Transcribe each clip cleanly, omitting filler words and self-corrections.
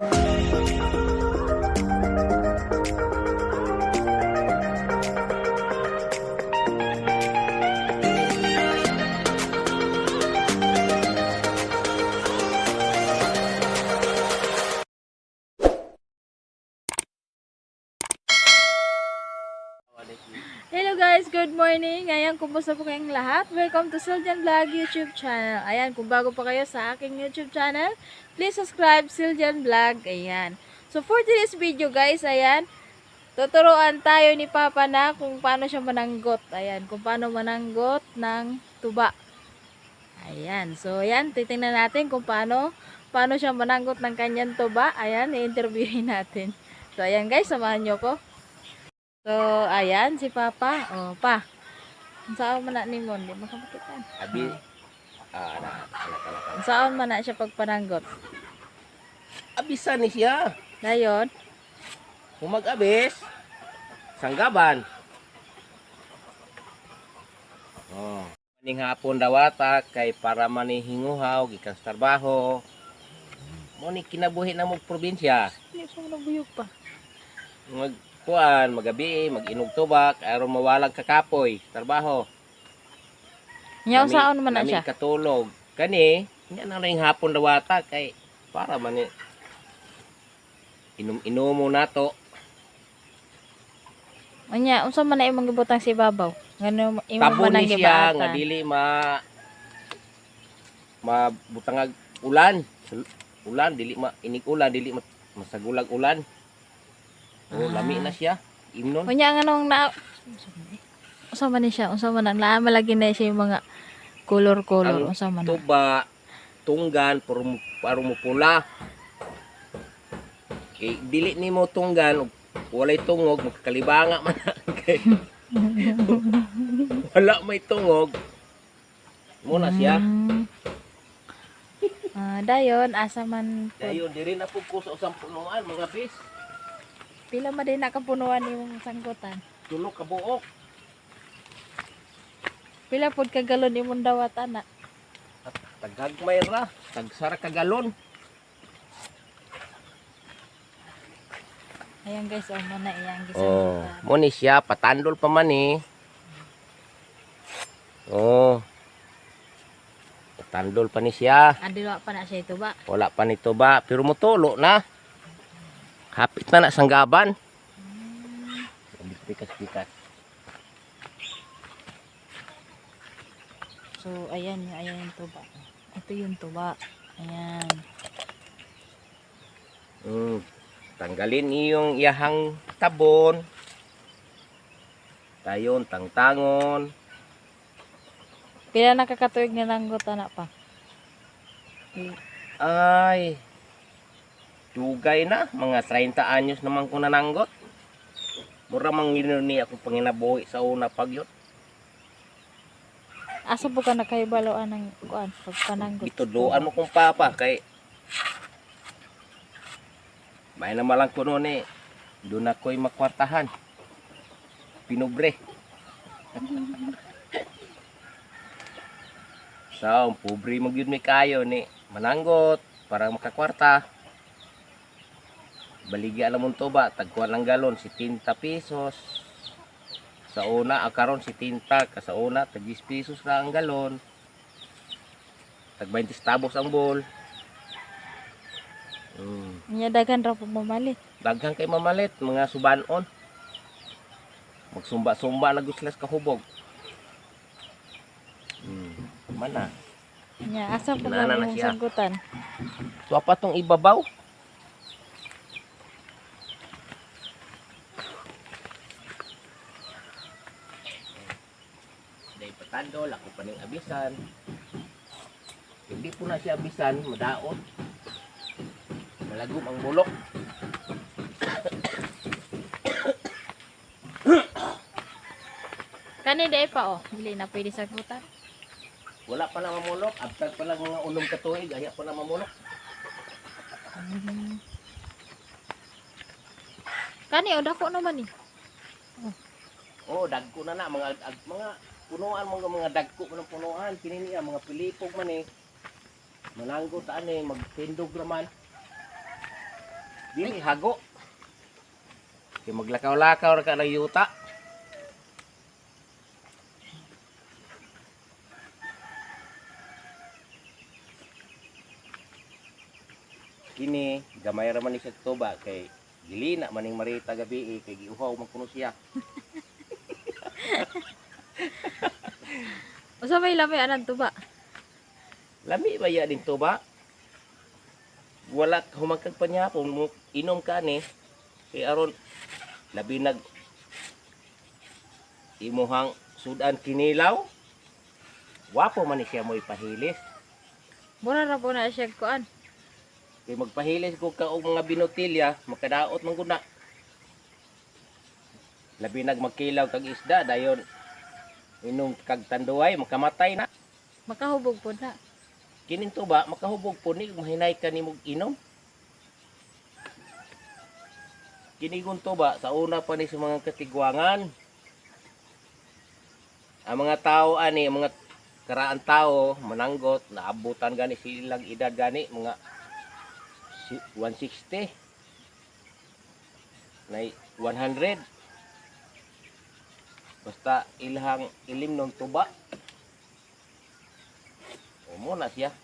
Hello guys, good morning. Ayan, kumusta po kayong lahat? Welcome to Siljan Vlog YouTube channel. Ayan, kung bago pa kayo sa aking YouTube channel, please subscribe Siljan Vlog. Ayan. So for today's video guys, ayan, tuturuan tayo ni Papa na kung paano siya mananggot. Ayan, kung paano mananggot ng tuba. Ayan. So ayan, titingnan natin kung paano siya mananggot ng kanyang tuba. Ayan, i-interviewin natin. So ayan guys, samahan nyo ko. So, ayan, si Papa. O, Pa. Saan man na ni Mon? Di makapakitan. Abi, Saan man na siya pagpananggot? abisan ni siya. Dayon. Kung mag-abis, sanggaban. Oh. Maning hapon dawata kay para manihinguhaw gikan sa trabaho. Mo ni kinabuhi na mo probinsya. Hindi siya nabuyog pa. Magkuan, magabi, mag-inog tubak, aron mawalag ka kapoy, trabaho. Nyaw saan man na Nami siya? katulog. Kani, nya na ring hapon dawata kay para man ni inom-inom mo nato. Anya, unsa man na imong gibutang si Babaw? Ngano imong Tabo man ni siya nga gibatan? dili mabutangag ulan. Ulan dili inig ulan dili masagulag ulan. Oh, lami na siya. Imnon. Unya nganong na unsa man ni siya? Unsa man na malagi na siya yung mga color-color. Ang Unsa man na? tuba, tunggan para mo pula. Dili nimo tunggan ug walay tungog magkalibanga man kay. Wala may tungog. Muna siya. Dayon asa man po. Dayon diri na pud ko sa usang punuan mga bis. Pila man din nakapunuan imong sangkutan? Tulo ka buok. Pila pod ka galon imong dawat ana? At taghagmay ra, tagsara ka galon. Ayan guys, mo na iyang Oh, gisangkutan. mo ni siya patandol pa man eh. Oh. Patandol pa ni siya. Adilo pa na siya ito ba? Wala pa nito ba, pero motulo na. Hapit na na sanggaban. Bikas-bikas. So, ayan yung tuba. Ito yung tuba. Ayan. Tanggalin iyong iyahang tabon. Tayon, tangtangon. Pila nakakatuig nga nanggot na pa? Ay, dugay na. Mga 30 anyos naman ko nananggot. Mura mang ni ako panginabuhi sa una pagyot. Asa po ka nakahibaloan ng kuan pagpananggot? Itudloan mo kong papa kay may na malang kuno ni doon ako'y makwartahan. Pinobre. So, pobre mo gyud mi kayo ni mananggot para makakwarta. Baligya alam mo to ba, tagkuan lang galon, 70 pesos. Sa una, karon 70, sa una, tag 10 pesos na ang galon. Tag 20 tabos ang bol. Nya daghan ra po mamalit. Daghang kay mamalit, mga subanon. Magsumba-sumba na guslas kahubog. Mana? Nya asa po Nana ka na imong siya. sangkutan? So, apa tong ibabaw? Dahil patandol, ako pa ning abisan. Hindi po na siya abisan, madaot. Malagom ang bulok. Kani day pa oh, dili na pwede sangkutan. Wala pa na mamulok, abtag pa lang mga unom katuig, aya pa na mamulok. Kani o dako naman ni. Oh, dagko na na mga punuan mga dagko man ang punuan, kini niya mga pilipog man eh. Mananggo ta ani magtindog raman. Dili hago. Kay maglakaw-lakaw ra ka ng yuta. Kini gamay ra man ni sa tuba kay gilina maning marita gabi kay giuhaw man kuno siya. Usa may lamay anan tuba. Lami ba ya din tuba? Wala humangkag pa niya kung inom ka ni kay aron labi nag imuhang sudan kinilaw. Wapo man ni siya mo ipahilis. Mura ra po na siya kuan. Kay magpahilis ko ka og mga binotilya, makadaot man guna. Labi nag magkilaw kag isda dayon inom kag tanduay makamatay na. Makahubog po na. Kining tuba makahubog po ni mahinay ka nimog inom. Kinigon tuba sa una pa ni sa mga katigwangan. Ang mga tao ani, mga karaan tao mananggot naabutan gani silang edad gani mga 160 na 100 basta ilhang ilim ng tuba o muna siya.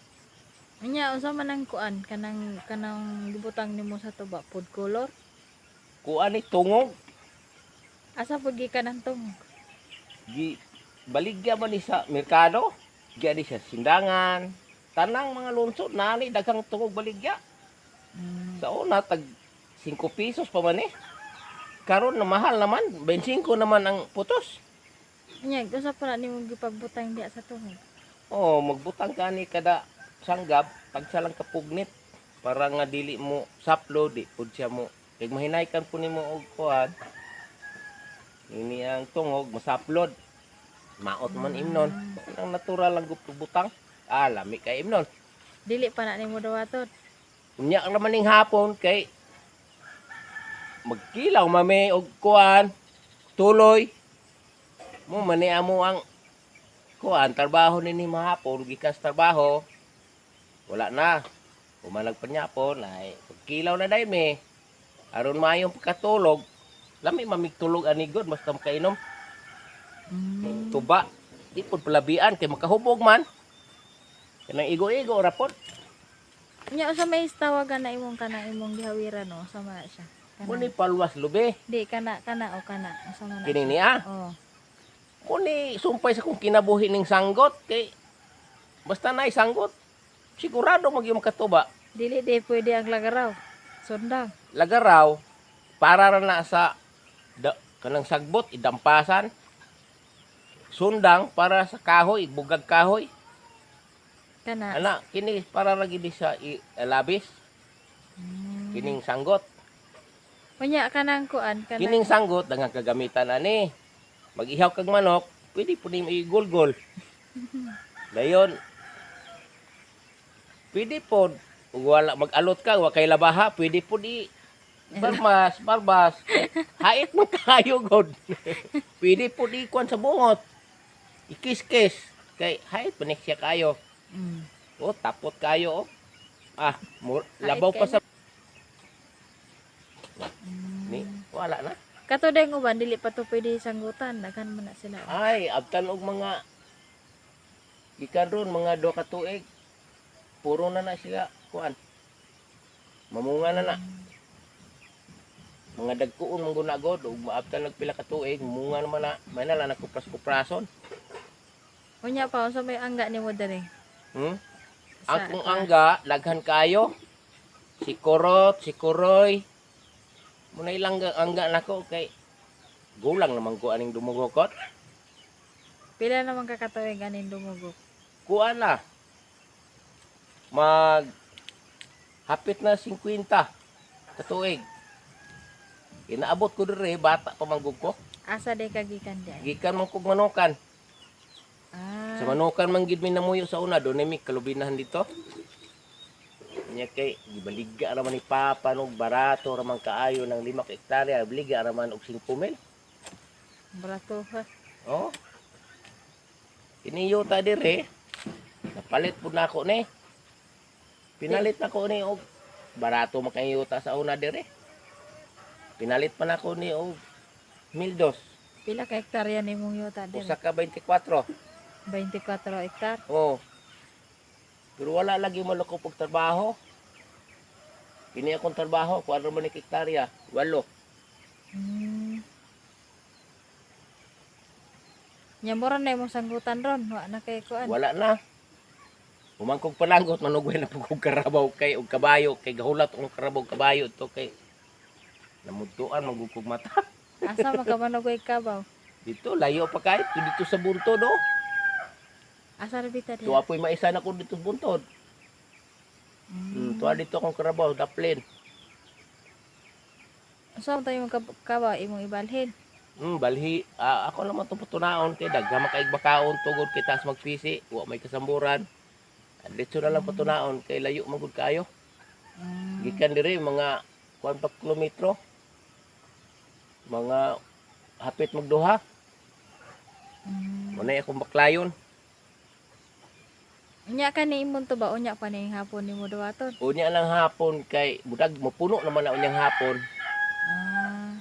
Anya unsa man ang kuan kanang gibutang nimo sa tuba food color? Kuan ni tungog Asa pud gi kanang tungog? gi baligya man ni sa merkado gani sa sindangan tanang mga lungsod nani daghang tungog baligya. Sa una tag 5 pesos pa man eh. Karon na mahal naman, 25 naman ang putos. Anya usa pa na nimo gipagbutang diya sa tungog? Oh, magbutang ka ni kada sanggab tagsa lang kapugnit para nga dili mo saplo di pud siya mo. Kay mahinaykan po nimo og kuan. Ini ang tungog masaplod. Maot man imnon. Ang natural lang butang. Ah, lami kay imnon. Dili pa na nimo dawaton. Unya ang naman ning hapon kay magkilaw mami og kuan tuloy mo mani amo ang kuan trabaho nini mahapon gikas trabaho wala na umalag pa nyapon ay pagkilaw na day me aron mayong pagkatulog lami mamigtulog ani god basta makainom tuba di pud palabian kay makahubog man kanang igo-igo rapon. Nya usa may tawagan na imong imong gihawiran no, usa man na siya. Muni palwas lubi. Di kana o kana usa man na. Kini niya. Oh. Muni sumpay sa kung kinabuhi ning sanggot kay basta nay sanggot sigurado magyong makatuba. Dili pwede ang lagaraw. Sundang. Lagaraw para ra na sa kanang sagbot idampasan. Sundang para sa kahoy, bugag kahoy. Kana. Ana kini para ra gid sa labis. Kining sanggot. Unya kanang kuan kanang. Kining sanggot dangang kagamitan ani. Mag-ihaw kag manok, pwede po ni igulgol. Dayon. Pwede po wala mag-alot ka, wa kay labaha, pwede po di barbas. Hait mo kayo god. Pwede po di kuan sa bungot. Ikis-kis kay hait panik siya kayo. Oh, tapot kayo oh. Ah, labaw pa sa ni wala na. Kato deng uban dili pa to pwede sanggutan, daghan man na sila. Ay, abtan og mga gikan ron mga 2 ka tuig. Puro na sila kuan. Mamunga na. Mga dagkuon mong gunagod ug maabtan nagpila ka tuig, munga naman na, may na lang nakupras-kuprason. Unya pa unsa may angga nimo dere? Akong angga daghan kayo. Si Kurot, si Kuroy. Muna ilang angga nako kay gulang naman ko aning dumugokot. Pila naman kakatuig aning dumugok? Kuan na. Hapit na 50 katuig. Inaabot ko dire bata pa manggug ko. Asa day kagikan di? Gikan man kog manukan. Ah. Sa manukan man gid mi namuyo sa una do mi kalubinahan dito. Nya kay gibaliga ra man ni papa nog barato ra man kaayo ng 5 hektarya, baliga ra man og 5,000. Barato ha. Oh. Iniyo ta dire. Napalit pud nako ni. Pinalit nako ni og barato makayuta sa una dire. Pinalit pa na ko ni og 1,200. Pila ka hektarya nimong yuta Usa dire? ka 24. 24 hektar. Oh. Pero wala lagi mo lako pag trabaho. Kini akong trabaho, kuadro man ni hektarya, 8. Mm. Nyamura na imong sanggutan ron, wa na kay kuan. Wala na. Umangkog palangot manugway na pug karabaw kay og kabayo kay gahulat og karabaw kabayo to kay namutuan magugkog mata. Asa magkamanog kabaw? Dito layo pa kahit dito sa buntod do. Asa ra bita To dire? apoy maisa na ko dito sa buntod. Tuwa dito akong karabaw, daplin. So tayo kabaw imong ibalhin. Balhi, ako naman ito patunaon kay daghang makaig bakaon tugod kay taas magpisi, wa may kasamburan. Dito na lang patunaon kay layo magud kayo. Mm. Gikan diri mga 4 kilometro. Mga hapit magduha. Mm. Muna akong baklayon. Unya ka ni imong to ba unya pa ning hapon nimo dawaton? Unya lang hapon kay budag mapuno naman na unyang hapon. Ah,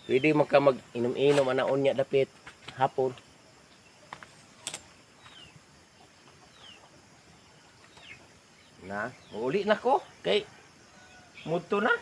Pwede man ka mag-inom-inom ana unya dapit hapon. Na, uli na ko kay muto na.